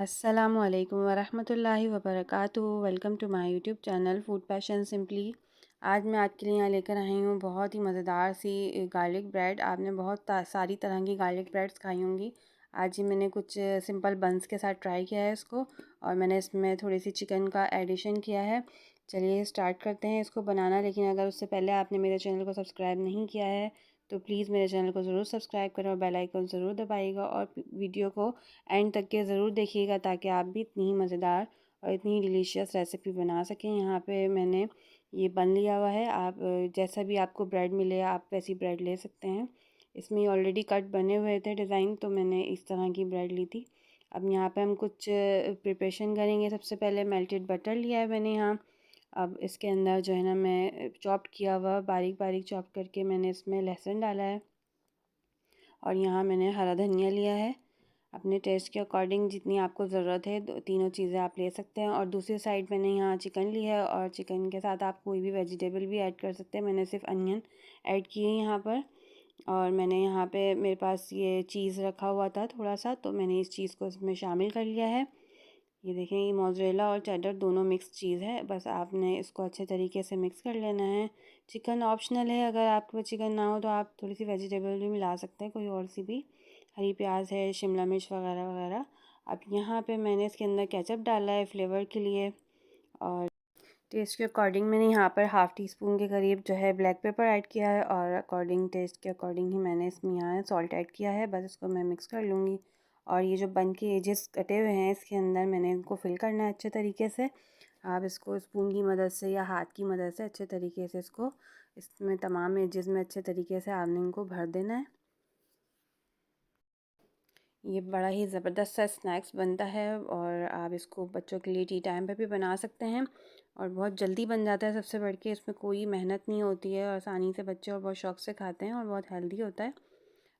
अस्सलामुअलैकुम वरहमतुल्लाहि वबरकातुहू। Welcome to my YouTube channel food passion simply. आज मैं आपके लिए यहाँ लेकर आई हूँ बहुत ही मज़ेदार सी गार्लिक ब्रेड। आपने बहुत सारी तरह की गार्लिक ब्रेड्स खाई होंगी। आज ही मैंने कुछ सिंपल बंस के साथ ट्राई किया है इसको, और मैंने इसमें थोड़ी सी चिकन का एडिशन किया है। चलिए स्टार्ट करते हैं इसको बनाना। लेकिन अगर उससे पहले आपने मेरे चैनल को सब्सक्राइब नहीं किया है तो प्लीज़ मेरे चैनल को ज़रूर सब्सक्राइब करें और बेल आइकन ज़रूर दबाइएगा, और वीडियो को एंड तक के ज़रूर देखिएगा ताकि आप भी इतनी ही मज़ेदार और इतनी डिलीशियस रेसिपी बना सकें। यहाँ पे मैंने ये बन लिया हुआ है। आप जैसा भी आपको ब्रेड मिले आप वैसी ब्रेड ले सकते हैं। इसमें ऑलरेडी कट बने हुए थे डिज़ाइन, तो मैंने इस तरह की ब्रेड ली थी। अब यहाँ पे हम कुछ प्रिपरेशन करेंगे। सबसे पहले मेल्टेड बटर लिया है मैंने यहाँ। अब इसके अंदर जो है ना, मैं चॉप किया हुआ बारीक बारीक चॉप करके मैंने इसमें लहसुन डाला है, और यहाँ मैंने हरा धनिया लिया है। अपने टेस्ट के अकॉर्डिंग जितनी आपको ज़रूरत है तीनों चीज़ें आप ले सकते हैं। और दूसरी साइड मैंने यहाँ चिकन लिया है, और चिकन के साथ आप कोई भी वेजिटेबल भी ऐड कर सकते हैं। मैंने सिर्फ अनियन ऐड किए हैं यहाँ पर। और मैंने यहाँ पे मेरे पास ये चीज़ रखा हुआ था थोड़ा सा, तो मैंने इस चीज़ को इसमें शामिल कर लिया है। ये देखें, ये मोज़रेला और चेडर दोनों मिक्स चीज़ है। बस आपने इसको अच्छे तरीके से मिक्स कर लेना है। चिकन ऑप्शनल है, अगर आपके पास चिकन ना हो तो आप थोड़ी सी वेजिटेबल भी मिला सकते हैं, कोई और सी भी। हरी प्याज है, शिमला मिर्च वगैरह वगैरह। अब यहाँ पे मैंने इसके अंदर केचप डाला है फ्लेवर के लिए, और टेस्ट के अकॉर्डिंग मैंने यहाँ पर हाफ़ टी स्पून के करीब जो है ब्लैक पेपर ऐड किया है, और अकॉर्डिंग टेस्ट के अकॉर्डिंग ही मैंने इसमें यहाँ सॉल्ट ऐड किया है। बस इसको मैं मिक्स कर लूँगी। और ये जो बन के एजेस कटे हुए हैं इसके अंदर मैंने इनको फिल करना है अच्छे तरीके से। आप इसको स्पून की मदद से या हाथ की मदद से अच्छे तरीके से इसको इसमें तमाम एजेस में अच्छे तरीके से आपने इनको भर देना है। ये बड़ा ही ज़बरदस्त सा स्नैक्स बनता है, और आप इसको बच्चों के लिए टी टाइम पे भी बना सकते हैं, और बहुत जल्दी बन जाता है। सबसे बढ़ के इसमें कोई मेहनत नहीं होती है, और आसानी से बच्चे और बहुत शौक़ से खाते हैं, और बहुत हेल्दी होता है।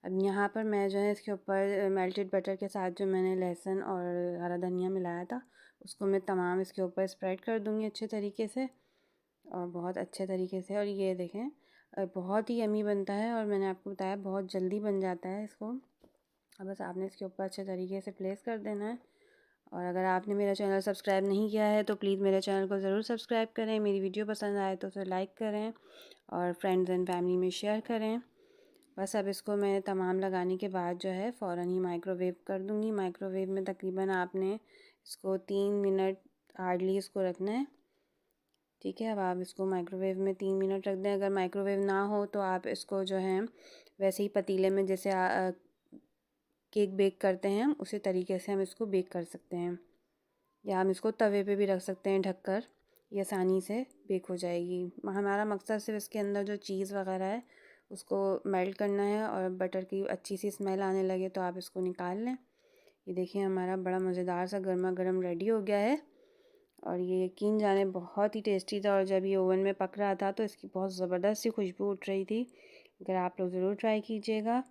अब यहाँ पर मैं जो है इसके ऊपर मेल्टेड बटर के साथ जो मैंने लहसुन और हरा धनिया मिलाया था उसको मैं तमाम इसके ऊपर स्प्रेड कर दूँगी अच्छे तरीके से, और बहुत अच्छे तरीके से। और ये देखें, बहुत ही यमी बनता है, और मैंने आपको बताया बहुत जल्दी बन जाता है इसको। अब बस आपने इसके ऊपर अच्छे तरीके से प्लेस कर देना है। और अगर आपने मेरा चैनल सब्सक्राइब नहीं किया है तो प्लीज़ मेरे चैनल को ज़रूर सब्सक्राइब करें। मेरी वीडियो पसंद आए तो उसे लाइक करें, और फ्रेंड्स एंड फैमिली में शेयर करें। बस अब इसको मैं तमाम लगाने के बाद जो है फ़ौरन ही माइक्रोवेव कर दूँगी। माइक्रोवेव में तकरीबन आपने इसको 3 मिनट हार्डली इसको रखना है। ठीक है, अब आप इसको माइक्रोवेव में 3 मिनट रख दें। अगर माइक्रोवेव ना हो तो आप इसको जो है वैसे ही पतीले में जैसे केक बेक करते हैं हम उसी तरीके से हम इसको बेक कर सकते हैं, या हम इसको तवे पे भी रख सकते हैं ढककर। ये आसानी से बेक हो जाएगी। हमारा मकसद सिर्फ इसके अंदर जो चीज़ वगैरह है उसको मेल्ट करना है, और बटर की अच्छी सी स्मेल आने लगे तो आप इसको निकाल लें। ये देखिए, हमारा बड़ा मज़ेदार सा गर्मा गर्म रेडी हो गया है, और ये यकीन जाने बहुत ही टेस्टी था। और जब ये ओवन में पक रहा था तो इसकी बहुत ज़बरदस्त सी खुशबू उठ रही थी। अगर आप लोग ज़रूर ट्राई कीजिएगा,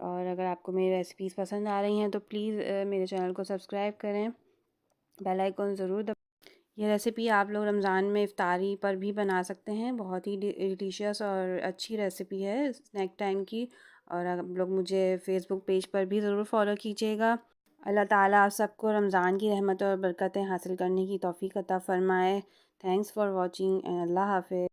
और अगर आपको मेरी रेसिपीज़ पसंद आ रही हैं तो प्लीज़ मेरे चैनल को सब्सक्राइब करें, बेल आइकन ज़रूर दबाएं। ये रेसिपी आप लोग रमज़ान में इफ्तारी पर भी बना सकते हैं। बहुत ही डिलीशियस और अच्छी रेसिपी है स्नैक टाइम की। और आप लोग मुझे फ़ेसबुक पेज पर भी ज़रूर फॉलो कीजिएगा। अल्लाह ताला आप सबको रमज़ान की रहमत और बरकतें हासिल करने की तौफ़ीक अता फ़रमाए। थैंक्स फॉर वॉचिंग एंड अल्लाह हाफ़िज़।